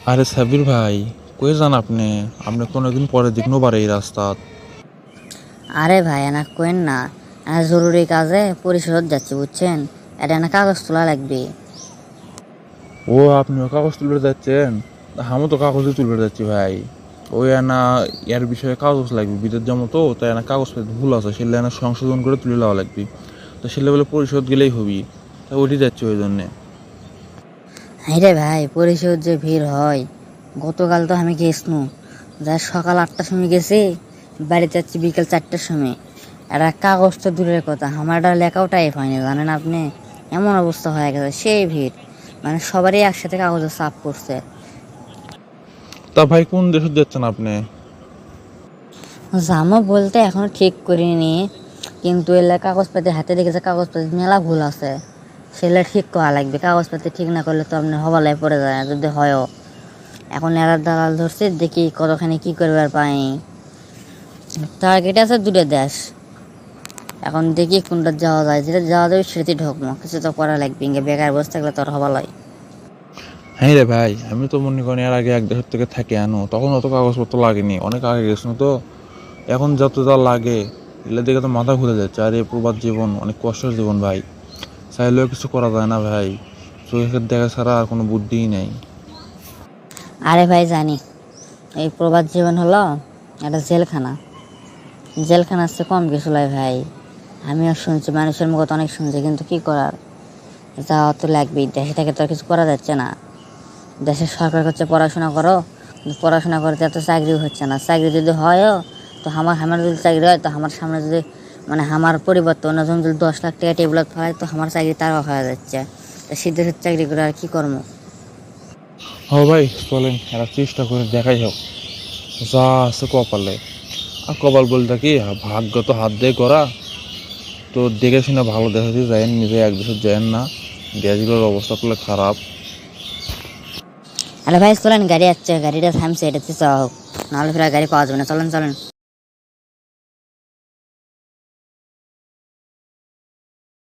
আরে সাবির ভাই, কই যান আপনি? আপনি কোনোদিন পরে দেখনো পারে এই রাস্তা। আরে ভাই এনা কোয়েন না, জরুরি কাজে পরিশোধ যাচ্ছি বুঝছেন। এটা না কাগজ তোলা লাগবে। ও, আপনিও কাগজ তুলতে যাচ্ছেন? আমিও তো কাগজই তুলতে যাচ্ছি ভাই। ওই না, এর বিষয়ে কাগজ লাগবে, বিদেশ যাবো তো, তাই না কাগজপত্র ভুল আছে, সেগুলো না সংশোধন করে তুলে নেওয়া লাগবে। তো সেগুলো বলে পরিশোধ গেলেই হবি, তাই ওটি যাচ্ছি ওই জন্যে। হ্যাঁ রে ভাই, পরিশোধ যে ভিড় হয়। গতকাল তো আমি গেছনু, যা সকাল 8টার সময় গেছি, বাড়িতে যাচ্ছি বিকেল 4টার সময়। এটা কাগজ তো দূরের কথা, আমার এটা লেখাও টাইপ হয়নি জানেন আপনি। এমন অবস্থা হয়ে গেছে, সেই ভিড়, মানে সবারই একসাথে কাগজে চাপ করছে। তা ভাই, কোন দেশে যাচ্ছেন আপনি? জামো বলতে এখনো ঠিক করিনি, কিন্তু এলাকা কাগজপাতি হাতে দেখেছে, কাগজপাতি মেলা ভুল আছে, সেগুলো ঠিক করা লাগবে। কাগজপাতি ঠিক না করলে তো আপনি হবালায় পড়ে যায় যদি হয়ও। এখন এরা দালাল ধরছে, দেখি কতখানি কি করবার পাই। টার্গেট আছে দুটো দেশ, এখন দেখি কোনটা যাওয়া যায়, যেটা যাওয়া যাবে সেটি ঢুকবো, কিছু তো করা লাগবে, ইঙ্গে বেকার বসে থাকলে তো আর হবালাই। হ্যাঁ রে ভাই, আমি তো মনে করি এর আগে এক দেশের থেকে থাকে আনো, তখন অত কাগজপত্র লাগেনি, অনেক আগে গেছিল তো। এখন যত যা লাগে এগুলো দেখে তো মাথা ঘুরে যাচ্ছে। আর এই প্রবাদ জীবন অনেক কষ্টের জীবন ভাই, চাইলেও কিছু করা যায় না ভাই। চোখের দেখা ছাড়া আর কোনো বুদ্ধিই নেই। আরে ভাই জানি, এই প্রবাদ জীবন হলো একটা জেলখানা। জেলখানার চেয়ে কম কিছু লয় ভাই। আমিও শুনছি, মানুষের মুখে তো অনেক শুনছি, কিন্তু কি করার, যাওয়া তো লাগবেই। দেশে থেকে তো আর কিছু করা যাচ্ছে না। দেশের সরকার হচ্ছে পড়াশোনা করো, কিন্তু পড়াশোনা করতে এত চাকরিও হচ্ছে না। চাকরি যদি হয়ও, তো আমার যদি চাকরি হয়, তো আমার সামনে যদি, মানে আমার পরিবর্তে অন্যজন যদি 10 লাখ টাকা টেবিলত হয়, তো আমার চাকরি তারও হয়ে যাচ্ছে। তো সেই দেশের চাকরি করে আর কি করবো। হ ভাই, চলেন এরা চেষ্টা করে দেখাই হোক যা আছে কপালে। আর কপাল বলতে কি, ভাগ্য তো হাত দিয়ে করা। তো দেখে শুনে ভালো দেশে যায়, নিজে এক দেশে যায় না, দেশগুলোর অবস্থা করলে খারাপ। আরে ভাই চলেন, গাড়ি আসছে, গাড়িটা থামছে, এটাতে চাওয়া হোক, নাহলে ফের আর গাড়ি পাওয়া যাবে না। চলেন চলেন।